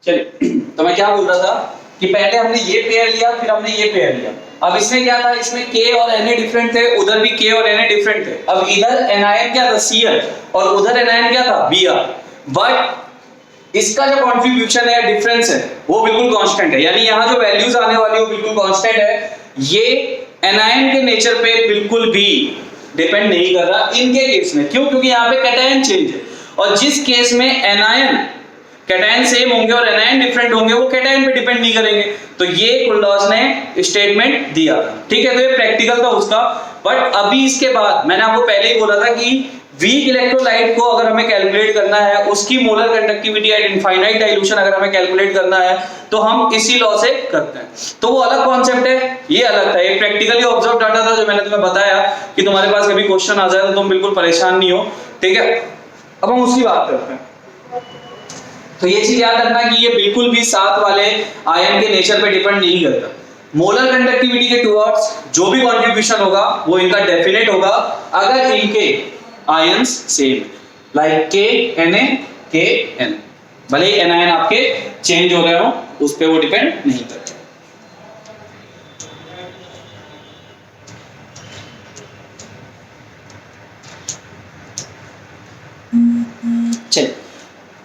चलिए, तो मैं क्या बोल रहा था कि पहले हमने ये पेयर लिया, फिर हमने ये पेयर लिया। अब इसमें क्या था, इसमें K और Na डिफरेंट थे, उधर भी K और Na डिफरेंट थे। अब इधर एनायन क्या था, Cl, और उधर एनायन क्या था, Br। बट इसका जो कंट्रीब्यूशन है, डिफरेंस है, वो बिल्कुल कांस्टेंट है। यानी यहाँ जो वैल्यूज आने वाली है वो बिल्कुल कांस्टेंट है। ये एनायन के नेचर पे बिल्कुल भी डिपेंड नहीं कर रहा इनके केस में। क्यों? क्योंकि यहाँ पे कैटायन चेंज है, और जिस केस में एनायन कैटायन सेम होंगे और एनायन डिफरेंट होंगे, वो कैटायन पे डिपेंड नहीं करेंगे। तो ये कुल्डॉस ने स्टेटमेंट दिया, ठीक है। तो ये प्रैक्टिकल था उसका। बट अभी इसके बाद मैंने आपको पहले ही बोला था कि वीक इलेक्ट्रोलाइट को अगर हमें कैलकुलेट करना है, उसकी molar conductivity at infinite dilution अगर हमें कैलकुलेट करना है, तो हम इसी लॉ से करते हैं। तो वो अलग कॉन्सेप्ट है, ये अलग था। ये प्रैक्टिकली ऑब्जर्व डाटा था जो मैंने तुम्हें बताया कि तुम्हारे पास कभी क्वेश्चन आ जाए तो तुम बिल्कुल परेशान नहीं हो, ठीक है। अब हम उसकी बात करते हैं। तो ये चीज याद रखना कि ये बिल्कुल भी साथ वाले आयन के नेचर पे डिपेंड नहीं करता। मोलर कंडक्टिविटी के टुवर्ड्स जो भी कंट्रीब्यूशन होगा वो इनका डेफिनेट होगा अगर इनके आयंस सेम, लाइक के Na के N। भले ही एनायन आपके चेंज हो रहे हो, उस पे वो डिपेंड नहीं करते। चलिए,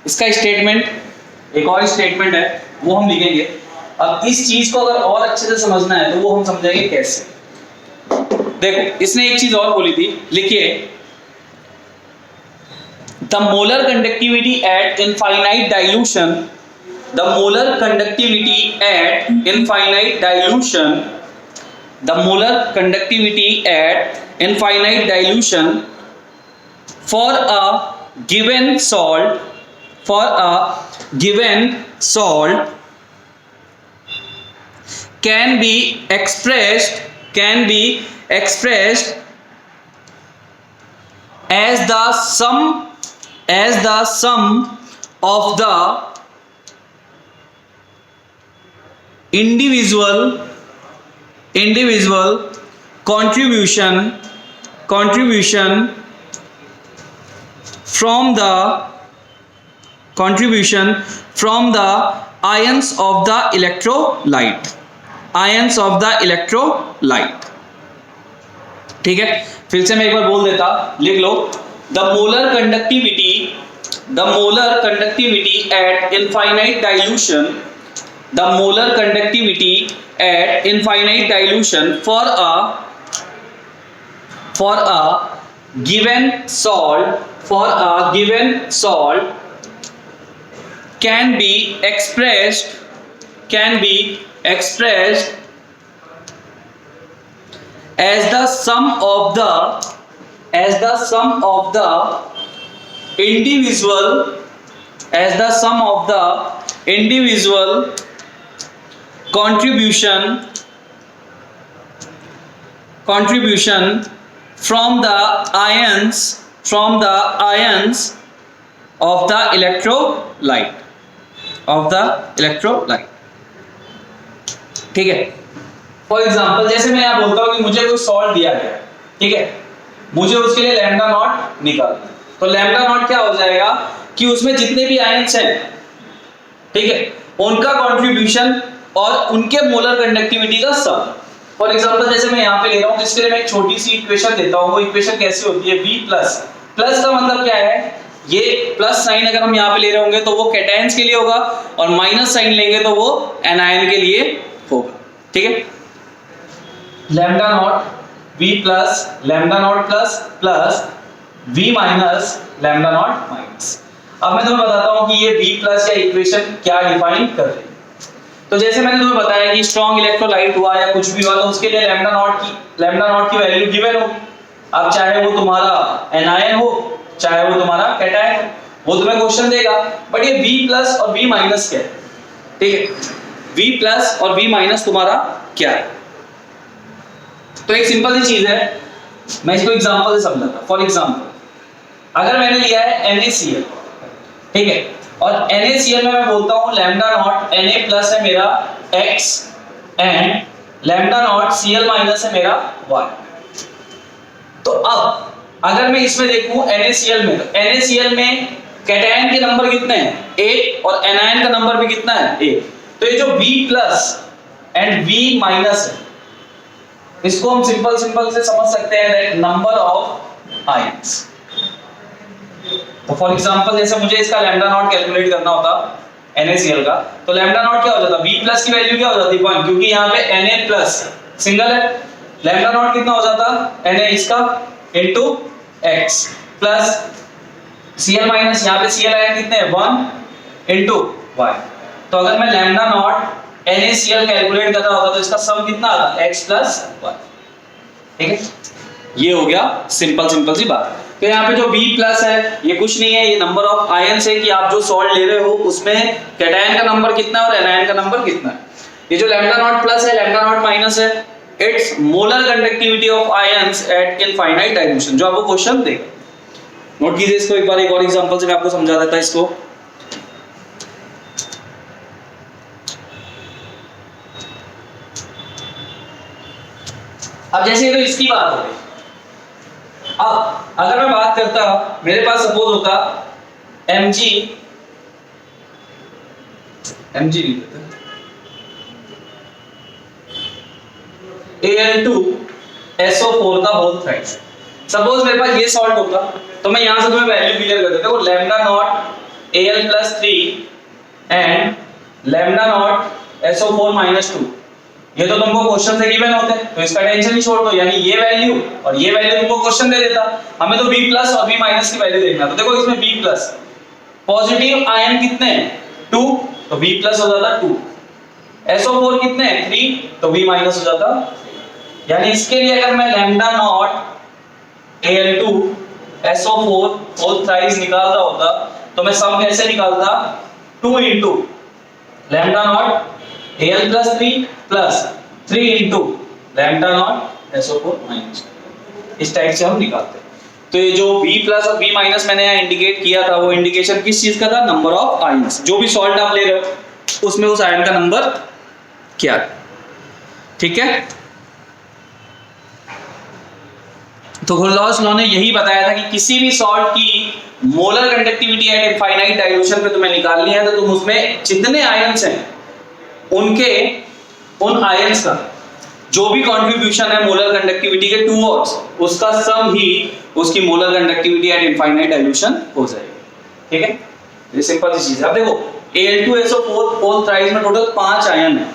इसका स्टेटमेंट एक और स्टेटमेंट है, वो हम लिखेंगे। अब इस चीज को अगर और अच्छे से समझना है तो वो हम समझेंगे कैसे। देखो, इसने एक चीज और बोली थी, लिखिए, the molar conductivity at infinite dilution, the molar conductivity at infinite dilution, the molar conductivity at infinite dilution for a given salt, for a given salt can be expressed as the sum of the individual contribution from the ions of the electrolyte, ठीक है। फिर से मैं एक बार बोल देता, लिख लो, the molar conductivity at infinite dilution, the molar conductivity at infinite dilution for a given salt can be expressed as the sum of the individual contribution from the ions of the electrolyte, ठीक है। For example, जैसे मैं यहाँ बोलता हूँ कि मुझे कोई सॉल्ट दिया गया, ठीक है, मुझे उसके लिए लैम्डा नॉट निकालना। तो लैम्डा नॉट क्या हो जाएगा कि उसमें जितने भी आयंस हैं, ठीक है, उनका कंट्रीब्यूशन और उनके मोलर कंडक्टिविटी का सम। फॉर एग्जाम्पल, जैसे मैं यहाँ पे ले रहा हूँ, जिसके लिए मैं एक छोटी सी इक्वेशन देता हूँ। वो इक्वेशन कैसी होती है, V प्लस का मतलब क्या है, ये प्लस साइन अगर हम यहाँ पे ले रहे होंगे तो वो कैटायंस के लिए होगा, और माइनस साइन लेंगे तो वो एनायन के लिए होगा, ठीक है। Lambda not V plus lambda naught plus V minus lambda not minus. अब मैं तुम्हें बताता हूँ कि ये V प्लस या इक्वेशन क्या डिफाइन कर रही है। तो जैसे मैंने तुम्हें बताया कि स्ट्रॉन्ग इलेक्ट्रोलाइट हुआ या कुछ भी हुआ, तो उसके लिए लैम्डा नॉट की वैल्यू गिवन होगी। अब चाहे वो तुम्हारा एनायन हो, चाहे वो तुम्हारा कैटायन हो, वो तुम्हें क्वेश्चन देगा। बट ये V प्लस और V माइनस क्या है, ठीक है, V प्लस और V माइनस तुम्हारा क्या है। तो एक सिंपल सी चीज है, मैं इसको एग्जांपल से समझाता। फॉर एग्जांपल, अगर मैंने लिया है NaCl, ठीक है, और NaCl में मैं बोलता हूँ लैम्डा नॉट Na प्लस है मेरा X and lambda not Cl minus है मेरा Y। तो अब अगर मैं इसमें देखूं NaCl में, तो NaCl में कैटायन के नंबर कितने हैं? 1 और एनायन का नंबर भी कितना है? 1। तो ये जो V plus and V minus है, इसको हम सिंपल से समझ सकते हैं दैट नंबर ऑफ आयंस। तो फॉर एग्जांपल जैसे मुझे इसका लैम्डा नॉट कैलकुलेट करना होता NaCl का, तो लैम्डा नॉट क्या हो जाता? V प्लस की वैल्यू क्या हो जाती? 1, क्योंकि यहाँ पे Na प्लस सिंगल है। लैम्डा नॉट कितना हो जाता? Na इसका into x plus Cl minus, यहाँ पे Cl आयन कितने हैं? 1 इनटू y। तो अगर मैं लैम्डा नॉट NaCl कैलकुलेट कर रहा होता तो इसका सम कितना आता? x plus y। ठीक है, ये हो गया सिंपल सी बात। तो यहाँ पे जो V प्लस है ये कुछ नहीं है, ये नंबर ऑफ आयंस है कि आप जो सॉल्ट ले रहे हो उसमें कैटायन का नंबर कितना है और एनायन का नंबर कितना है। ये जो लैम्डा नॉट प्लस है, लैम्डा नॉट माइनस है, it's molar conductivity of ions eight infinite dilution, जो आपको क्वेश्चन देगा। नोट कीजिए इसको एक बार, एक और एग्जांपल से मैं आपको समझा देता इसको। अब जैसे तो इसकी बात हो गई, अब अगर मैं बात करता, मेरे पास सपोज होता mg लिख देते हैं Al2SO4 का होल थ्राइस। सपोज मेरे पास ये सॉल्ट होता तो मैं यहां से तुम्हें वैल्यू क्लियर कर देता हूं, lambda naught Al+3 and lambda naught SO4 -2। ये तो तुमको क्वेश्चन से गिवन होते, तो इसका टेंशन ही छोड़ दो, यानी ये वैल्यू और ये वैल्यू तुमको क्वेश्चन दे देता। हमें तो V प्लस और V माइनस की वैल्यू देखना। तो देखो इसमें V प्लस पॉजिटिव आयन कितने हैं? 2, तो V प्लस हो जाता 2। SO4 कितने हैं? 3, तो V माइनस हो जाता। यानी इसके लिए अगर मैं lambda naught Al2SO4 whole thrice निकाल रहा होता तो मैं सम कैसे निकालता? 2 into lambda naught Al+3 plus 3 into lambda naught SO4 minus, इस टाइप से हम निकालते हैं। तो ये जो V प्लस और V माइनस मैंने यहाँ इंडिकेट किया था, वो इंडिकेशन किस चीज का था? Number of ions. जो भी सॉल्ट आप ले रहे हो उसमें उस आयन का नंबर क्या है। ठीक है, तो गुरलॉस लॉ ने यही बताया था कि किसी भी सॉल्ट की molar conductivity at infinite dilution पे तुम्हें निकालनी है, तो तुम उसमें जितने आयंस हैं उनके उन आयंस का जो भी कंट्रीब्यूशन है मोलर कंडक्टिविटी के टूवर्ड्स, उसका सम ही उसकी molar conductivity at infinite dilution हो जाएगी। ठीक है, ये सिंपल सी चीज है। अब देखो Al2SO4 होल थ्राइस में टोटल 5 आयन है,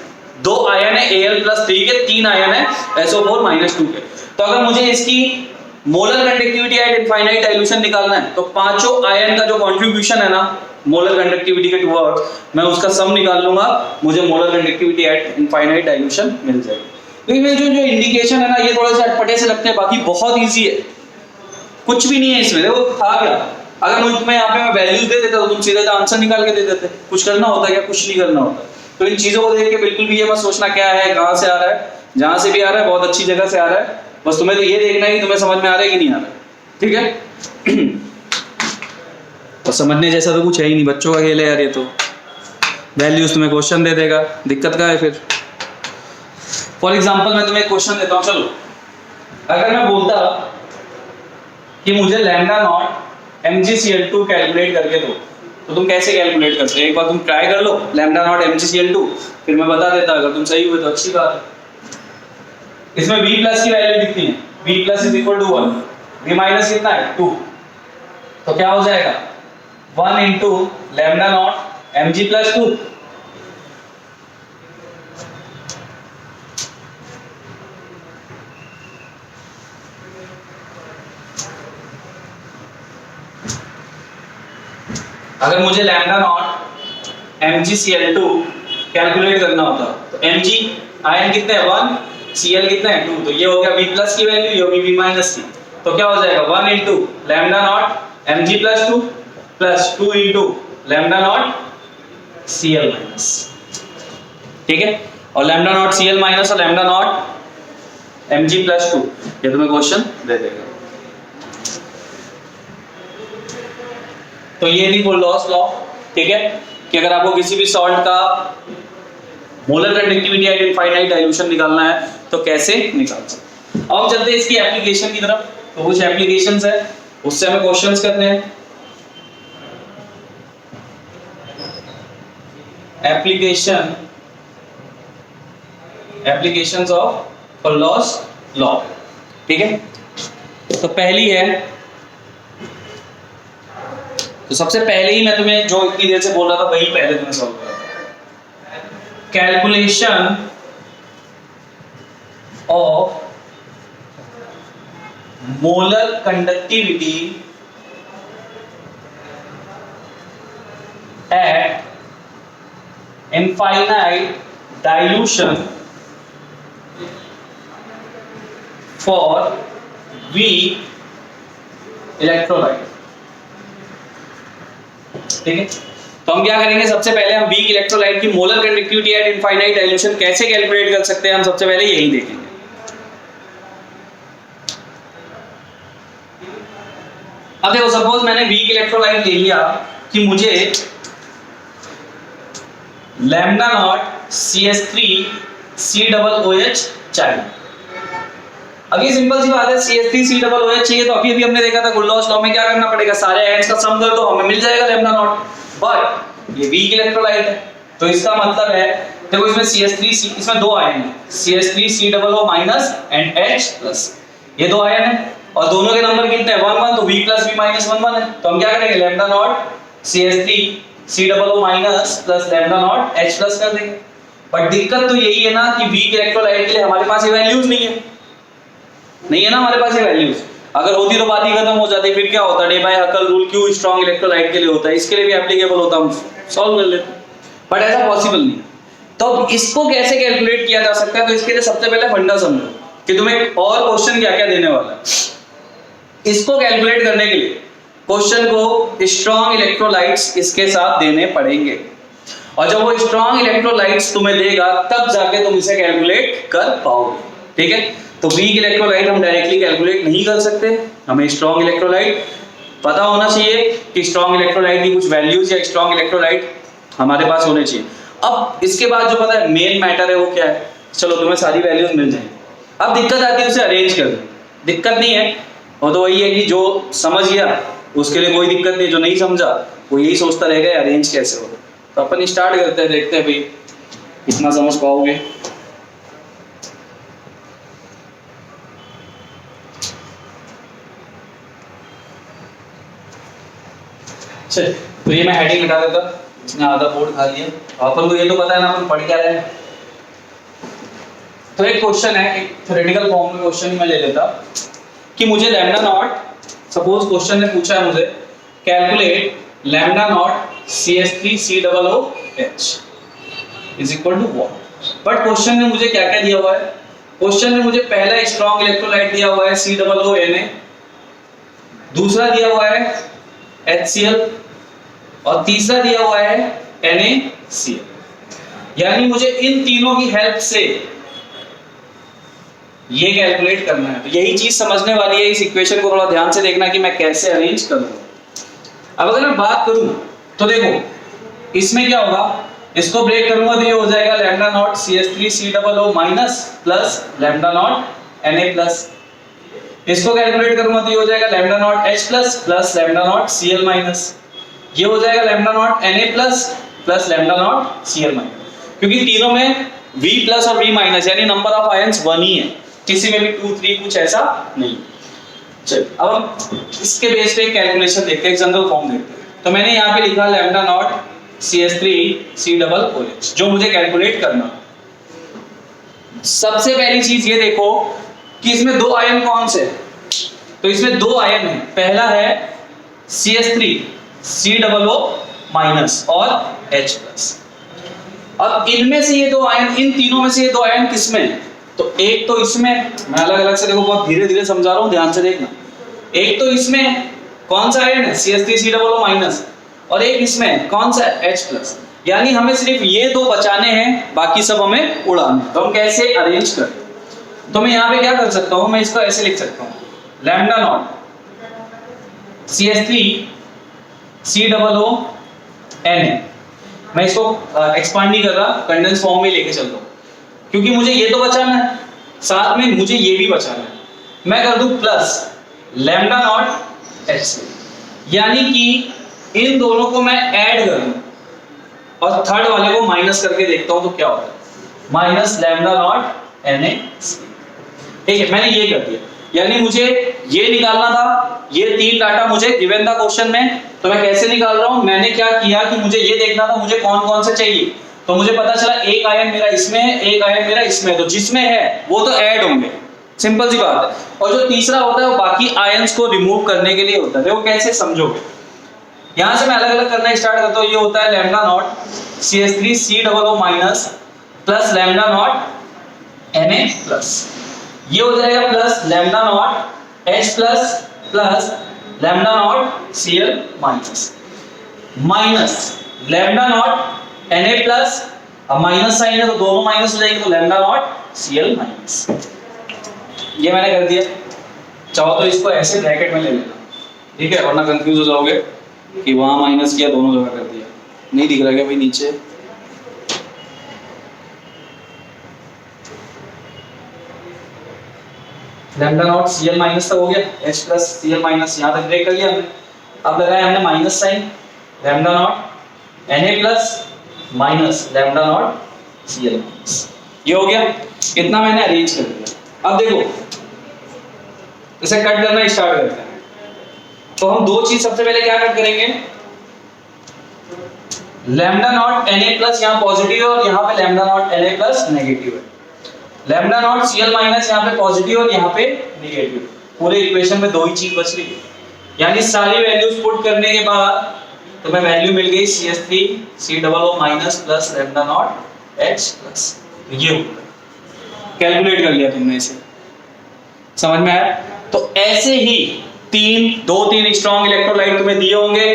2 आयन है Al+3 के, 3 आयन है SO4 -2 के। तो अगर मुझे इसकी molar conductivity at infinite dilution निकालना है तो पांचों आयन का जो कंट्रीब्यूशन है ना मोलर कंडक्टिविटी के टुवर्ड, मैं उसका सम निकाल लूंगा, मुझे molar conductivity at infinite dilution मिल जाएगी। तो ये जो इंडिकेशन है ना, ये थोड़े से अटपटे से लगते हैं, बाकी बहुत इजी है, कुछ भी नहीं है इसमें। देखो था क्या, अगर मुझे तुम्हें यहाँ पे मैं वैल्यूज दे देता तो तुम सीधे आंसर निकाल के दे देते। कुछ करना होता है क्या? कुछ नहीं करना होता। तो इन चीजों को देख के बिल्कुल भी ये मत सोचना क्या है, कहाँ से आ रहा है, जहां से भी आ रहा है बहुत अच्छी जगह से आ रहा है, बस तुम्हें तो ये देखना है कि तुम्हें समझ में आ रहा है कि नहीं आ रहा है। ठीक है, तो समझने जैसा तो कुछ है ही नहीं, बच्चों का खेल है यार ये तो। वैल्यूज तुम्हें क्वेश्चन दे देगा, दिक्कत क्या है फिर। फॉर एग्जांपल मैं तुम्हें क्वेश्चन देता हूँ, चलो अगर मैं बोलता कि मुझे लैम्डा नॉट MgCl2 कैलकुलेट करके दो, तो तुम कैसे कैलकुलेट करते? एक बार तुम ट्राई कर लो लैम्डा नॉट MgCl2, फिर मैं बता देता, अगर तुम सही हुए तो अच्छी बात है। इसमें V प्लस की वैल्यू कितनी है? V plus is equal to 1, V minus कितना है? 2, तो क्या हो जाएगा? 1 इंटू लैम्डा नॉट Mg+2। अगर मुझे लैम्डा नॉट MgCl2 कैलकुलेट करना होता तो Mg आयन कितने हैं? 1, Cl कितने हैं? 2, तो ये हो गया V प्लस की वैल्यू, ये होगी V माइनस की। तो क्या हो जाएगा? 1 into lambda naught Mg+2 plus 2 into lambda not Cl minus. ठीक है, और लैम्डा नॉट Cl माइनस और लैम्डा नॉट Mg+2 ये तुम्हें क्वेश्चन दे देगा। तो ये भी लॉस लॉ, ठीक है, कि अगर आपको किसी भी सॉल्ट का molar conductivity at infinite dilution निकालना है तो कैसे निकाल सकते। अब हम चलते हैं इसकी एप्लीकेशन की तरफ। तो कुछ एप्लीकेशंस है, उससे हमें क्वेश्चंस करने हैं। Applications of Kohlrausch's law. ठीक है, तो पहली है, तो सबसे पहले ही मैं तुम्हें जो इतनी देर से बोल रहा था वही पहले तुम्हें सॉल्व करा था। Calculation of molar conductivity at infinite dilution for weak electrolyte। ठीक है, तो हम क्या करेंगे, सबसे पहले हम वीक इलेक्ट्रोलाइट की molar conductivity at infinite dilution कैसे कैलकुलेट कर सकते हैं, हम सबसे पहले यही देखेंगे। अब देखो, सपोज मैंने वीक इलेक्ट्रोलाइट ले लिया कि मुझे लैम्डा नॉट CH3COOH चाहिए। अब ये सिंपल सी बात है, CH3COOH चाहिए तो अभी हमने देखा था कोल्लॉस लॉ में क्या करना पड़ेगा, सारे आयंस का सम कर दो, हमें मिल जाएगा लैम्डा नॉट। बट ये वीक इलेक्ट्रोलाइट है, तो इसका मतलब है देखो इसमें CH3 इसमें दो आयन है, CH3COO- एंड H+, ये दो आयन है और दोनों के नंबर कितने हैं 1 1, तो V + V - 1 1 है। तो हम क्या करेंगे, lambda naught CH3COO- plus lambda naught H+ कर देंगे। बट दिक्कत तो यही है ना कि वीक इलेक्ट्रोलाइट के लिए हमारे पास ये वैल्यूज नहीं है ना हमारे पास ये वैल्यूज। अगर होती तो बात ही खत्म हो जाती, फिर क्या होता, डे बाय हकल रूल क्यों स्ट्रॉन्ग इलेक्ट्रोलाइट के लिए होता है, इसके लिए भी एप्लीकेबल होता, हम सॉल्व कर लेते। बट ऐसा पॉसिबल नहीं। तो इसको कैसे कैलकुलेट किया जा सकता है, तो इसके लिए सबसे पहले फंडा समझो कि तुम्हें और क्वेश्चन क्या क्या देने वाला है। इसको कैलकुलेट करने के लिए क्वेश्चन को स्ट्रॉन्ग इलेक्ट्रोलाइट्स इसके साथ देने पड़ेंगे, और जब वो स्ट्रॉन्ग इलेक्ट्रोलाइट्स तुम्हें देगा तब जाके तुम इसे कैलकुलेट कर पाओगे। ठीक है, तो वीक इलेक्ट्रोलाइट हम डायरेक्टली कैलकुलेट नहीं कर सकते, हमें स्ट्रॉन्ग इलेक्ट्रोलाइट पता होना चाहिए कि स्ट्रॉन्ग इलेक्ट्रोलाइट की कुछ वैल्यूज या स्ट्रॉन्ग इलेक्ट्रोलाइट हमारे पास होने चाहिए। अब इसके बाद जो पता है मेन मैटर है वो क्या है, चलो तुम्हें सारी वैल्यूज मिल जाएंगी। अब दिक्कत आती है उसे अरेंज करने, दिक्कत नहीं है, वो तो वही है कि जो समझ गया उसके लिए कोई दिक्कत नहीं, जो नहीं समझा वो यही सोचता रहेगा अरेंज कैसे होगा। तो अपन स्टार्ट करते हैं, देखते हैं भाई कितना समझ पाओगे। चल, तो ये मैं हेडिंग हटा देता, इसने आधा बोर्ड खा लिया। अपन को ये तो पता है ना अपन पढ़ क्या रहे हैं। तो एक क्वेश्चन है, एक थ्योरेटिकल फॉर्म में क्वेश्चन मैं ले लेता कि मुझे लैम्डा नॉट, सपोज क्वेश्चन ने पूछा है मुझे calculate lambda not CH3COOH is equal to what. But question ने मुझे क्या क्या दिया हुआ है, क्वेश्चन ने मुझे पहला स्ट्रॉन्ग इलेक्ट्रोलाइट दिया हुआ है COONA, दूसरा दिया हुआ है HCl और तीसरा दिया हुआ है NaCl। यानी मुझे इन तीनों की हेल्प से ये कैलकुलेट करना है। तो यही चीज समझने वाली है, इस इक्वेशन को थोड़ा ध्यान से देखना कि मैं कैसे अरेंज करूंगा। अब अगर मैं बात करूं तो देखो इसमें क्या होगा, इसको ब्रेक करूंगा तो ये हो जाएगा lambda naught CH3COO- plus lambda not Na+। इसको कैलकुलेट करूंगा तो ये हो जाएगा lambda naught H+ plus lambda not Cl-। ये हो जाएगा lambda not Na+ plus lambda not Cl-। क्योंकि तीनों में V+ और V- यानी नंबर ऑफ आयंस 1 ही है, किसी में भी 2 3 कुछ ऐसा नहीं। चल, अब हम इसके बेस पे एक कैलकुलेशन देखते हैं, एक जनरल फॉर्म देखते हैं। तो मैंने यहाँ पे लिखा लैम्डा नॉट CH3COOH जो मुझे कैलकुलेट करना। सबसे पहली चीज ये देखो कि इसमें दो आयन कौन से, तो इसमें दो आयन है, पहला है CH3COO- और H+। अब इनमें से ये दो आयन, इन तीनों में से ये दो आयन किसमें है, तो एक तो इसमें, मैं अलग अलग से देखो बहुत धीरे धीरे समझा रहा हूं, ध्यान से देखना। एक तो इसमें कौन सा आयन है CH3COO- और एक इसमें कौन सा H+। यानी हमें सिर्फ ये दो बचाने हैं, बाकी सब हमें उड़ाने। तो हम कैसे अरेंज करें, तो मैं यहाँ पे क्या कर सकता हूँ, मैं इसको ऐसे लिख सकता हूँ लैम्डा नॉट CH3COO-Na। मैं इसको एक्सपांड नहीं कर रहा, कंडेंस फॉर्म में लेके चल रहा हूँ क्योंकि मुझे ये तो बचाना है, साथ में मुझे ये भी बचाना है। मैं कर दूं प्लस लैम्डा नॉट H, यानी कि इन दोनों को मैं ऐड कर दूं, और थर्ड वाले को माइनस करके देखता हूं तो क्या होता है, माइनस लैम्डा नॉट NaCl। ठीक है, मैंने ये कर दिया, यानी मुझे ये निकालना था, ये तीन डाटा मुझे गिवन था क्वेश्चन में, तो मैं कैसे निकाल रहा हूं, मैंने क्या किया कि मुझे ये देखना था मुझे कौन कौन से चाहिए, तो मुझे पता चला एक आयन मेरा इसमें है, एक आयन मेरा इसमें है, तो जिसमें है वो तो ऐड होंगे, सिंपल सी बात है। और जो तीसरा होता है वो बाकी आयंस को रिमूव करने के लिए होता है। देखो कैसे समझोगे, यहां से मैं अलग अलग करना स्टार्ट करता हूं। ये होता है lambda not CH3COO minus plus lambda not Na plus, ये हो जाएगा plus lambda naught H plus plus lambda not Cl minus minus lambda not Na plus, अब माइनस साइन है तो दोनों माइनस हो जाएंगे, तो लैम्डा नॉट Cl माइनस। ये मैंने कर दिया, चाहो तो इसको ऐसे ब्रैकेट में ले लेना, ठीक है, वरना कंफ्यूज हो जाओगे कि वहां माइनस किया दोनों जगह कर दिया। नहीं दिख रहा क्या भाई नीचे, लैम्डा नॉट Cl माइनस तक हो गया, H प्लस Cl माइनस यहां तक ब्रेक कर लिया हमने। अब लगाया हमने minus sign, lambda not Na plus minus lambda not Cl minus, ये हो गया। इतना मैंने अरेंज कर दिया। अब देखो इसे कट करना स्टार्ट करते हैं, तो हम दो चीज सबसे पहले क्या कट करेंगे, लैम्डा नॉट Na प्लस यहाँ पॉजिटिव है और यहाँ पे lambda not Na plus negative है, लैम्डा नॉट Cl माइनस यहाँ पे पॉजिटिव और यहाँ पे नेगेटिव, पूरे इक्वेशन में दो ही चीज बच रही है, यानी सारी वैल्यूज पुट करने के बाद तो मैं वैल्यू मिल गई CH3COO minus plus lambda naught H plus, ये कैलकुलेट कर लिया तुमने इसे, समझ में आया। तो ऐसे ही दो तीन स्ट्रॉन्ग इलेक्ट्रोलाइट तुम्हें दिए होंगे,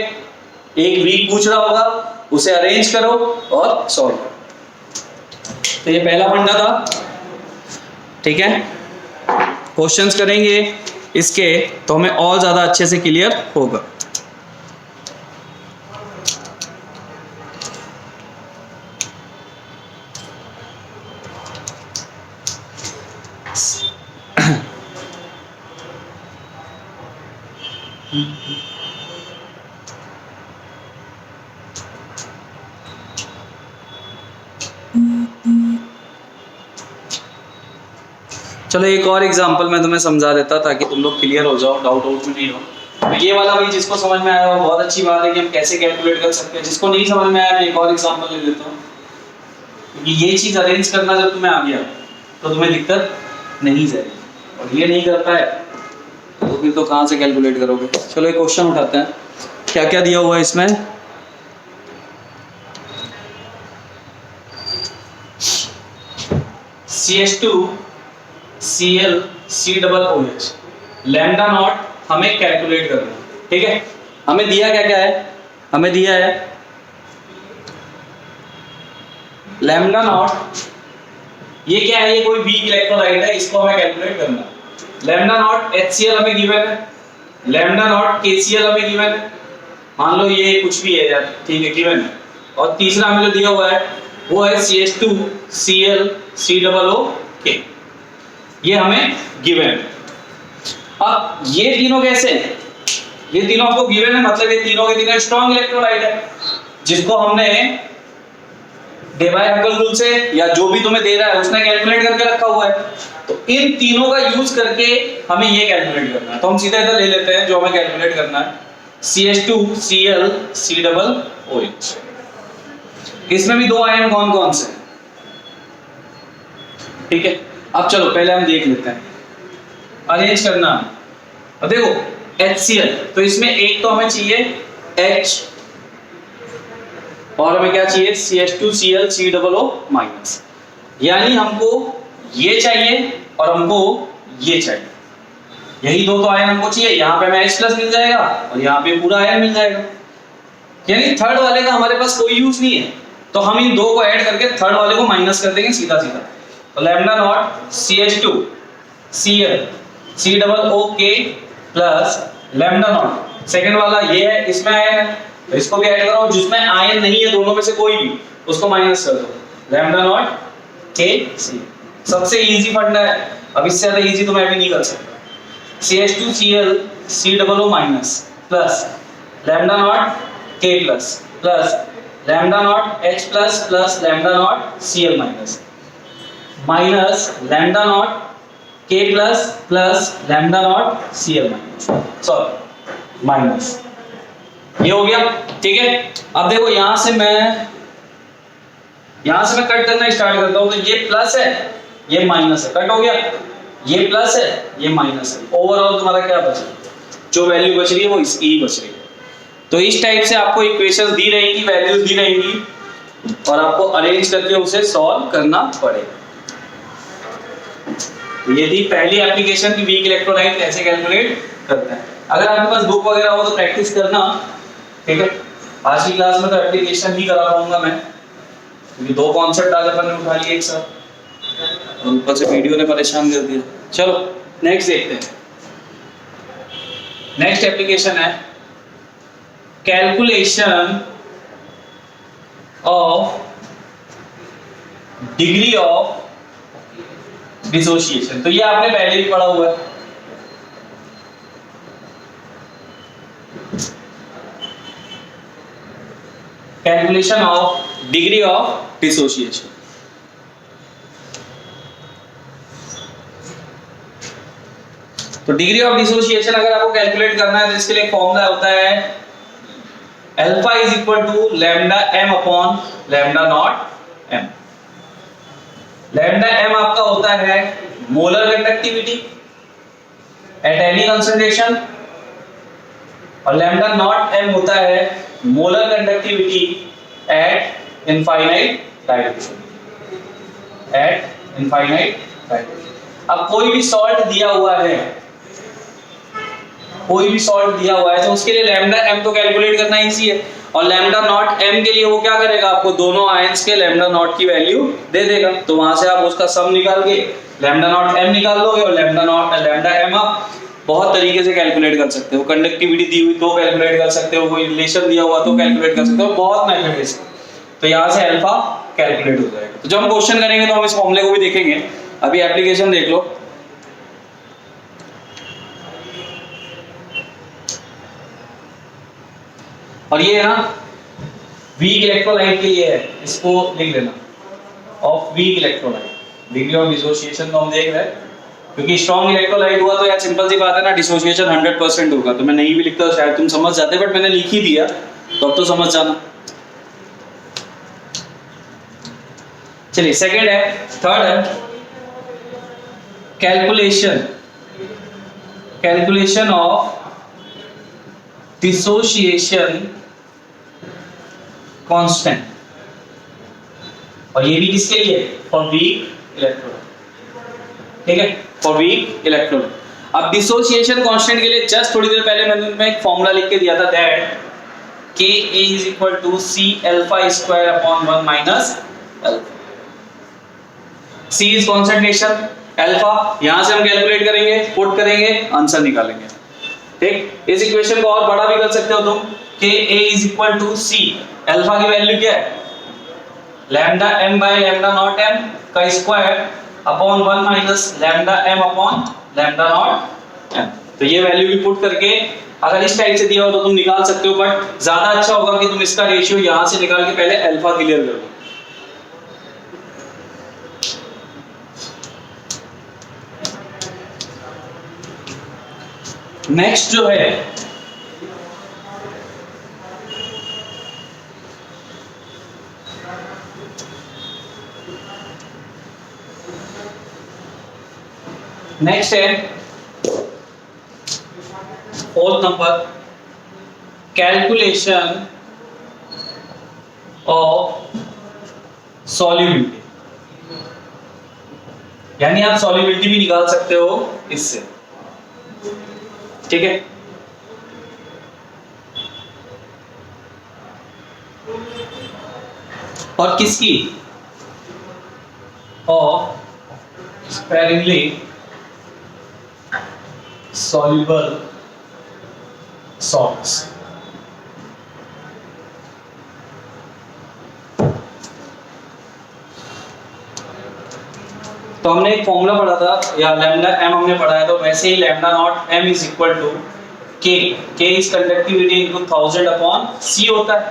एक वीक पूछ रहा होगा, उसे अरेंज करो और सॉल्व करो। तो ये पहला फंडा था, ठीक है। क्वेश्चंस करेंगे इसके तो हमें और ज्यादा अच्छे से क्लियर होगा। चलो एक और एग्जांपल मैं तुम्हें समझा देता ताकि तुम लोग क्लियर हो जाओ, डाउट में नहीं हो। तो ये वाला भाई जिसको समझ में आया वो बहुत अच्छी बात है कि हम कैसे कैलकुलेट कर सकते हैं, जिसको नहीं समझ में आया मैं एक और एग्जांपल ले लेता हूँ, क्योंकि ये चीज अरेंज करना जब तुम्हें आ गया तो तुम्हें दिक्कत नहीं जाएगी, और ये नहीं कर पाए तो फिर तो कहाँ से कैलकुलेट करोगे। चलो एक क्वेश्चन उठाते हैं, क्या क्या दिया हुआ है इसमें। CH2ClCOOH लैम्डा नॉट हमें कैलकुलेट करना है, ठीक है। हमें दिया क्या क्या है, हमें दिया है लैम्डा नॉट, ये क्या है, ये कोई वीक इलेक्ट्रोलाइट है, इसको हमें कैलकुलेट करना है। लैम्डा नॉट HCl हमें गिवन है, लैम्डा नॉट KCl हमें गिवन है, मान लो ये कुछ भी है यार, ठीक है गिवन है। और तीसरा हमें जो दिया हुआ है वो है CH2ClCOOK, ये हमें गिवन है। अब ये तीनों कैसे, ये तीनों आपको गिवन है, मतलब ये तीनों के तीनों स्ट्रॉन्ग इलेक्ट्रोलाइट है, जिसको हमने डेबाय-हर्कल रूल से या जो भी तुम्हें दे रहा है उसने कैलकुलेट करके रखा हुआ है। तो इन तीनों का यूज करके हमें ये कैलकुलेट करना है, तो हम सीधा इधर ले लेते हैं जो हमें कैलकुलेट करना है, CH2ClCOOH। इसमें भी दो आयन कौन कौन से, ठीक है। अब चलो पहले हम देख लेते हैं, अरेंज करना। अब देखो HCl, तो इसमें एक तो हमें चाहिए H और हमें क्या चाहिए CH2ClCOO माइनस, यानी हमको ये चाहिए और हमको ये चाहिए, यही दो तो आयन हमको चाहिए। यहाँ पे हमें H प्लस मिल जाएगा और यहाँ पे पूरा आयन मिल जाएगा, यानी थर्ड वाले का हमारे पास कोई यूज नहीं है, तो हम इन दो को ऐड करके थर्ड वाले को माइनस कर देंगे सीधा सीधा। तो lambda not CH2ClCOOK plus lambda naught second वाला ये है, इसमें आयन है तो इसको भी ऐड करो, जिसमें आयन नहीं है दोनों में से कोई भी उसको माइनस कर दो, लैम्डा नॉट KC। सबसे इजी फंडा है, अब इससे ज्यादा इजी तो मैं भी नहीं कर सकता। CH2ClCOO minus plus lambda naught K plus lambda naught H plus plus lambda not Cl minus minus lambda not K plus plus lambda not Cl minus sorry minus. ये हो गया, ठीक है। अब देखो यहां से मैं कट करना स्टार्ट करता हूं, तो ये प्लस है ये माइनस है, कट हो गया, ये प्लस है ये माइनस है, ओवरऑल तुम्हारा क्या बचा, जो वैल्यू बच रही है वो इसकी बच रही है। तो इस टाइप से आपको इक्वेशंस दी रहेंगी, वैल्यूज दी रहेंगी और आपको अरेंज करके उसे सॉल्व करना पड़ेगा। ये थी पहली एप्लीकेशन की वीक इलेक्ट्रोलाइट कैसे कैलकुलेट करते हैं। अगर आपके पास बुक वगैरह हो तो प्रैक्टिस करना, ठीक है। आज की क्लास में तो एप्लीकेशन ही करा पाऊंगा मैं, क्योंकि दो कॉन्सेप्ट आज अपन ने उठा लिए एक साथ और ऊपर से वीडियो ने परेशान कर दिया। चलो नेक्स्ट देखते हैं। नेक्स्ट एप्लीकेशन है calculation of degree of dissociation. तो ये आपने पहले भी पढ़ा हुआ है। Calculation of degree of dissociation. तो डिग्री ऑफ डिसोसिएशन अगर आपको कैलकुलेट करना है तो इसके लिए फॉर्मूला होता है alpha is equal to lambda M upon lambda not M. Lambda M आपका होता है molar conductivity at any concentration और लैम्डा नॉट एम होता है molar conductivity at infinite dilution. At infinite dilution. अब कोई भी सॉल्ट दिया हुआ है, कोई भी सॉल्ट दिया हुआ है तो उसके लिए लैम्डा एम तो कैलकुलेट करना इजी है और लैम्डा नॉट एम के लिए वो क्या करेगा, आपको दोनों आयंस के लैम्डा नॉट की वैल्यू दे देगा। तो वहां से आप उसका सम निकाल के लैम्डा नॉट एम निकाल लोगे और लैम्डा एम आप बहुत तरीके से कैलकुलेट कर सकते हो। कंडक्टिविटी दी हुई तो कैलकुलेट कर सकते हो, कोई रिलेशन दिया हुआ तो कैलकुलेट कर सकते हो, बहुत मेथड है इसका। तो यहाँ से अल्फा कैलकुलेट हो जाएगा। तो जब हम क्वेश्चन करेंगे तो हम इस फॉर्मूले को भी देखेंगे। अभी एप्लीकेशन देख लो। और ये है ना वीक इलेक्ट्रोलाइट के लिए है, इसको लिख लेना of weak electrolyte. Degree of dissociation को हम देख रहे हैं क्योंकि स्ट्रॉन्ग इलेक्ट्रोलाइट हुआ तो यार सिंपल सी बात है ना, डिसोसिएशन 100% होगा। तो मैं नहीं भी लिखता तो शायद तुम समझ जाते, बट मैंने लिख ही दिया तो अब तो समझ जाना। चलिए सेकंड है, थर्ड है कैलकुलेशन ऑफ डिसोसिएशन कांस्टेंट। और ये भी किसके लिए, फॉर वीक इलेक्ट्रोलाइट, ठीक है, फॉर वीक इलेक्ट्रोलाइट। अब डिसोसिएशन कांस्टेंट के लिए जस्ट थोड़ी देर पहले मैंने तुम्हें एक फॉर्मूला लिख के दिया था, that Ka is equal to C alpha square upon 1 minus alpha। C is concentration, alpha यहां से हम कैलकुलेट करेंगे, पुट करेंगे, आंसर निकालेंगे, ठीक। इस इक्वेशन को और बड़ा भी कर सकते हो तुम, Ka is equal to C, alpha की वैल्यू क्या है, lambda m by lambda naught m का square upon 1 minus lambda m upon lambda not m। तो ये वैल्यू भी पुट करके अगर इस टाइप से दिया हो तो तुम निकाल सकते हो, बट ज्यादा अच्छा होगा कि तुम इसका रेशियो यहां से निकाल के पहले अल्फा क्लियर कर लो। नेक्स्ट जो है नेक्स्ट है fourth number, calculation of solubility. यानी आप सॉल्युबिलिटी भी निकाल सकते हो इससे, ठीक है। और किसकी, ऑफ स्पेरिंगली soluble salts। तो हमने एक फॉर्मूला पढ़ा था, या लैम्डा एम हमने पढ़ा है, तो वैसे ही lambda not M is equal to K. K is conductivity into 1000 upon C होता है।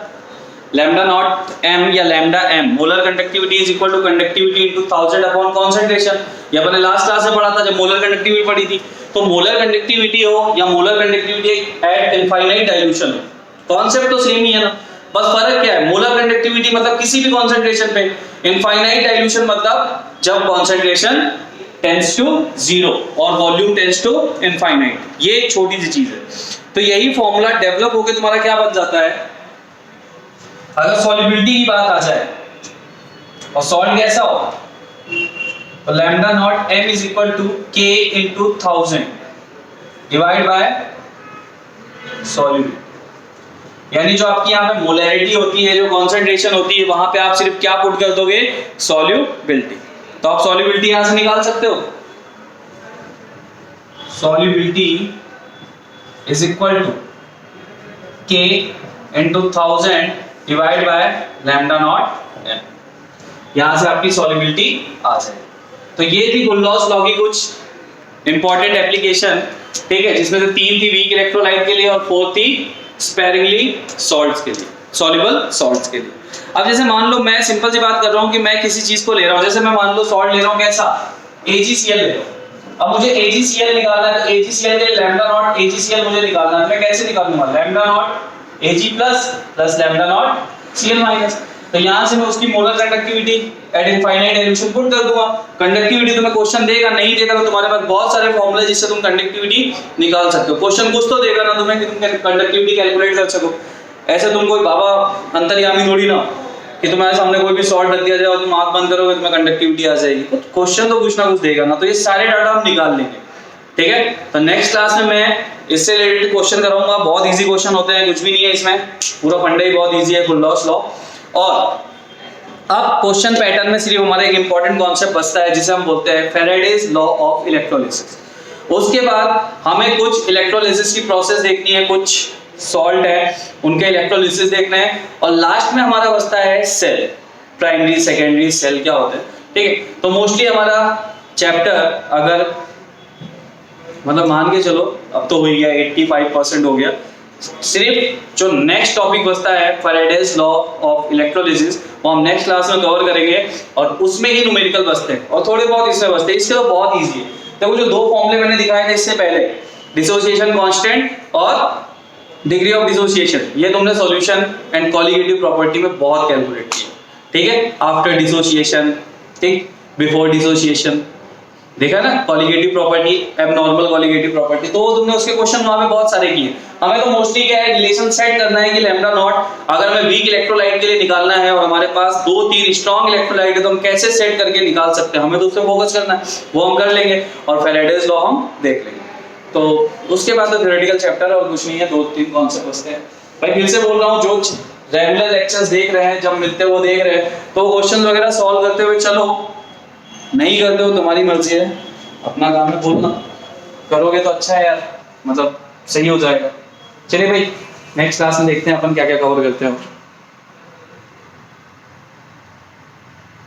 लैम्डा नॉट m या lambda m molar conductivity is equal to conductivity into 1000 upon concentration. ये अपने लास्ट क्लास में पढ़ा था जब मोलर कंडक्टिविटी पढ़ी थी। तो मोलर कंडक्टिविटी हो या molar conductivity at infinite dilution हो, कॉन्सेप्ट तो सेम ही है ना, बस फर्क क्या है, मोलर कंडक्टिविटी मतलब किसी भी कॉन्सेंट्रेशन पे, इनफाइनाइट डाइल्यूशन मतलब जब कॉन्सेंट्रेशन टेंड्स टू 0 और वॉल्यूम टेंड्स टू इनफाइनाइट। ये एक छोटी सी चीज है। तो यही फॉर्मूला डेवलप होकर तुम्हारा क्या बन जाता है, अगर सॉल्युबिलिटी की बात आ जाए और सॉल्ट कैसा हो, तो lambda not m is equal to k into 1000 divide by solubility. यानी जो आपकी यहाँ पे मोलैरिटी होती है, जो कॉन्सेंट्रेशन होती है, वहां पे आप सिर्फ क्या पुट कर दोगे, सॉल्युबिलिटी। तो आप सॉल्युबिलिटी यहां से निकाल सकते हो, solubility is equal to k into 1000 divide by lambda not m। यहां से आपकी सॉल्युबिलिटी आ जाए। तो ये थी कुल्लॉस लॉ की कुछ इंपॉर्टेंट एप्लीकेशन, ठीक है, जिसमें से 3 थी वीक इलेक्ट्रोलाइट के लिए और 4 थी स्पेरिंगली सॉल्ट्स के लिए, सॉल्युबल सॉल्ट्स के लिए। अब जैसे मान लो मैं सिंपल सी बात कर रहा हूं कि मैं किसी चीज को ले रहा हूं, जैसे मैं मान लो सॉल्ट ले रहा हूं, कैसा, AgCl ले रहा हूं। अब मुझे AgCl निकालना है, तो AgCl के लिए लैम्डा नॉट AgCl मुझे निकालना है। मैं कैसे निकालूंगा, lambda naught Ag plus lambda not Cl minus. तो यहां से मैं उसकी molar conductivity at infinite dilution put कर दूंगा। कंडक्टिविटी तुम्हें क्वेश्चन देगा, नहीं देगा तो तुम्हारे पास बहुत सारे फॉर्मूले जिससे तुम कंडक्टिविटी निकाल सकते हो। क्वेश्चन कुछ तो देगा ना तुम्हें कि तुम कंडक्टिविटी कैलकुलेट कर सको। ऐसे तुम कोई बाबा अंतर्यामी थोड़ी ना कि तुम्हारे सामने कोई भी शॉर्ट रख दिया जाए और तुम आंख बंद करोगे तुम्हें कंडक्टिविटी आ जाएगी। तो क्वेश्चन तो कुछ ना कुछ देगा ना, तो ये सारे डाटा हम निकाल लेंगे, ठीक है। तो नेक्स्ट क्लास में मैं इससे रिलेटेड क्वेश्चन कराऊंगा। बहुत इजी क्वेश्चन होते हैं, कुछ भी नहीं है इसमें, पूरा फंडा ही बहुत इजी है कुल्लॉस लॉ। और अब क्वेश्चन पैटर्न में सिर्फ हमारा एक इंपॉर्टेंट कॉन्सेप्ट बचता है जिसे हम बोलते हैं फैराडेज लॉ ऑफ इलेक्ट्रोलिसिस। उसके बाद हमें कुछ इलेक्ट्रोलिसिस की प्रोसेस देखनी है, कुछ सॉल्ट है उनके इलेक्ट्रोलिसिस देखना है, और लास्ट में हमारा बचता है सेल, प्राइमरी सेकेंडरी सेल क्या होते हैं, ठीक है। तो मोस्टली हमारा चैप्टर अगर मतलब मान के चलो अब तो हो गया 85% हो गया, सिर्फ जो नेक्स्ट टॉपिक बचता है फैराडेज लॉ ऑफ इलेक्ट्रोलिसिस वो हम नेक्स्ट क्लास में कवर करेंगे, और उसमें ही न्यूमेरिकल बचते हैं और थोड़े बहुत इसमें बचते हैं। इसके तो बहुत इजी है। देखो जो 2 फॉर्मूले मैंने दिखाए थे इससे पहले, डिसोसिएशन कांस्टेंट और डिग्री ऑफ डिसोसिएशन, ये तुमने सॉल्यूशन एंड कॉलिगेटिव प्रॉपर्टी में बहुत कैलकुलेट किया, ठीक है। आफ्टर डिसोसिएशन, ठीक, बिफोर डिसोसिएशन, देखा ना, colligative property, abnormal colligative property, तो तुमने उसके क्वेश्चन वहां पे बहुत सारे किए। हमें तो मोस्टली क्या है, रिलेशन सेट करना है कि लैम्डा नॉट अगर हमें वीक इलेक्ट्रोलाइट के लिए निकालना है और हमारे पास 2-3 स्ट्रॉन्ग इलेक्ट्रोलाइट है तो हम कैसे सेट करके निकाल सकते हैं, हमें तो उस पर फोकस करना है, वो हम कर लेंगे और फैराडेज लॉ हम देख लेंगे। तो उसके बाद तो थ्योरेटिकल चैप्टर है और कुछ नहीं है, 2-3 कॉन्सेप्ट बचते हैं। भाई फिर से बोल रहा हूँ, जो रेगुलर लेक्चर्स देख रहे हैं, जब मिलते हैं वो देख रहे हैं, तो क्वेश्चन वगैरह सॉल्व करते हुए चलो, नहीं करते हो तुम्हारी मर्जी है, अपना काम है बोलना, करोगे तो अच्छा है यार, मतलब सही हो जाएगा। चलिए भाई नेक्स्ट क्लास में देखते हैं अपन क्या क्या कवर करते हैं।